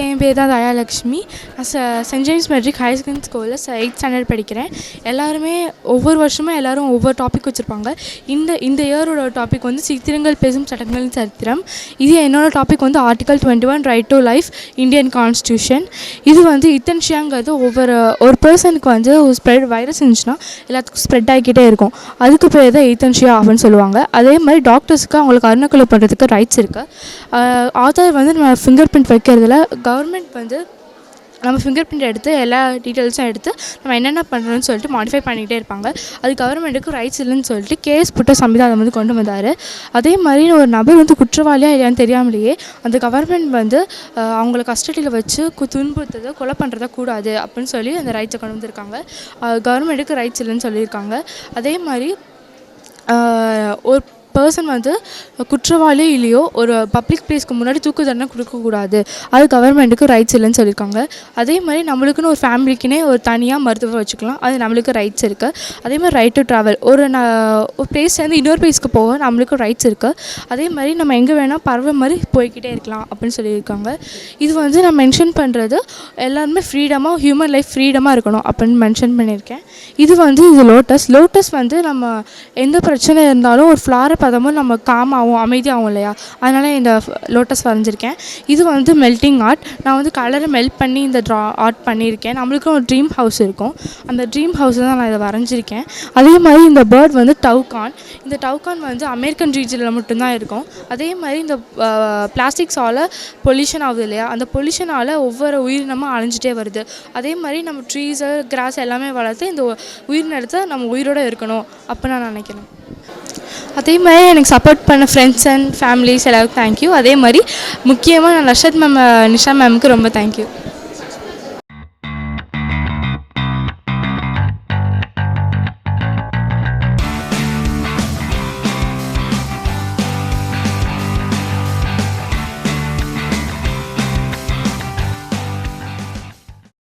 என் பேர் தான் தயாலக்ஷ்மி. நான் saint James matric higher secondary ஸ்கூலில் 8th ஸ்டாண்டர்ட் படிக்கிறேன். எல்லாருமே ஒவ்வொரு வருஷமும் எல்லோரும் ஒவ்வொரு டாபிக் வச்சுருப்பாங்க. இந்த இயரோட டாபிக் வந்து சித்திரங்கள் பேசும் சட்டங்களின் சரித்திரம். இது என்னோடய டாபிக் வந்து article 21 right to life Indian constitution. இது வந்து இத்தன்ஷியாங்கிறது ஒரு பர்சனுக்கு வந்து ஸ்ப்ரெட் வைரஸ் இருந்துச்சுன்னா எல்லாத்துக்கும் ஸ்ப்ரெட் ஆகிக்கிட்டே இருக்கும். அதுக்கு பேர் தான் ஈத்தன்ஷியா அப்படின்னு சொல்லுவாங்க. அதே மாதிரி டாக்டர்ஸுக்கு அவங்களுக்கு அருணக்கொலை பண்ணுறதுக்கு ரைட்ஸ் இருக்குது. ஆதார் வந்து நம்ம ஃபிங்கர் பிரிண்ட் வைக்கிறதுல கவர்மெண்ட் வந்து நம்ம ஃபிங்கர் பிரிண்ட் எடுத்து எல்லா டீட்டெயில்ஸும் எடுத்து நம்ம என்னென்ன பண்ணுறோன்னு சொல்லிட்டு மாடிஃபை பண்ணிகிட்டே இருப்பாங்க. அது கவர்மெண்ட்டுக்கு ரைட்ஸ் இல்லைன்னு சொல்லிட்டு கேஸ் புட்ட சம்விதானம் வந்து கொண்டு வந்தார். அதே மாதிரி ஒரு நபர் வந்து குற்றவாளியாக இல்லையான்னு தெரியாமலேயே அந்த கவர்மெண்ட் வந்து அவங்கள கஸ்டடியில் வச்சு துன்புறுத்துறதை கொலை பண்ணுறத கூடாது அப்படின்னு சொல்லி அந்த ரைட்ஸை கொண்டு வந்திருக்காங்க. கவர்மெண்ட்டுக்கு ரைட்ஸ் இல்லைன்னு சொல்லியிருக்காங்க. அதே மாதிரி ஒரு பர்சன் வந்து குற்றவாளியோ இல்லையோ ஒரு பப்ளிக் பிளேஸ்க்கு முன்னாடி தூக்கு தண்டனை கொடுக்கக்கூடாது. அது கவர்மெண்ட்டுக்கு ரைட்ஸ் இல்லைன்னு சொல்லியிருக்காங்க. அதே மாதிரி நம்மளுக்குன்னு ஒரு ஃபேமிலிக்குன்னே ஒரு தனியாக மருத்துவம் வச்சுக்கலாம். அது நம்மளுக்கு ரைட்ஸ் இருக்குது. அதே மாதிரி ரைட் டு ட்ராவல் ஒரு பிளேஸ்லேருந்து இன்னொரு பிளேஸ்க்கு போக நம்மளுக்கு ரைட்ஸ் இருக்குது. அதே மாதிரி நம்ம எங்கே வேணால் பறவை மாதிரி போய்கிட்டே இருக்கலாம் அப்படின்னு சொல்லியிருக்காங்க. இது வந்து நான் மென்ஷன் பண்ணுறது எல்லாருமே ஃப்ரீடமாக ஹியூமன் லைஃப் ஃப்ரீடமாக இருக்கணும் அப்படின்னு மென்ஷன் பண்ணியிருக்கேன். இது லோட்டஸ் வந்து நம்ம எந்த பிரச்சனை இருந்தாலும் ஒரு ஃப்ளாரை பதமும் நம்ம காமாகவும் அமைதியாகும் இல்லையா, அதனால் இந்த லோட்டஸ் வரைஞ்சிருக்கேன். இது வந்து மெல்ட்டிங் ஆர்ட். நான் வந்து கலரை மெல்ட் பண்ணி இந்த ஆர்ட் பண்ணியிருக்கேன். நம்மளுக்கும் ஒரு ட்ரீம் ஹவுஸ் இருக்கும். அந்த ட்ரீம் ஹவுஸில் தான் நான் இதை வரைஞ்சிருக்கேன். அதே மாதிரி இந்த பேர்ட் வந்து டவுகான். இந்த டவுகான் வந்து அமெரிக்கன் ரீஜனில் மட்டும்தான் இருக்கும். அதே மாதிரி இந்த பிளாஸ்டிக்ஸால் பொல்யூஷன் ஆகுது இல்லையா, அந்த பொல்யூஷனால் ஒவ்வொரு உயிரினமும் அழிஞ்சிட்டே வருது. அதே மாதிரி நம்ம ட்ரீஸு கிராஸ் எல்லாமே வளர்த்து இந்த உயிரினத்தை நம்ம உயிரோடு இருக்கணும் அப்படின்னு நான் நினைக்கிறேன். அதே மாதிரி எனக்கு சப்போர்ட் பண்ண ஃப்ரெண்ட்ஸ் அண்ட் ஃபேமிலிஸ் எல்லாருக்கும் தேங்க்யூ. அதே மாதிரி முக்கியமாக நான் நிஷா மேமுக்கு ரொம்ப தேங்க்யூ.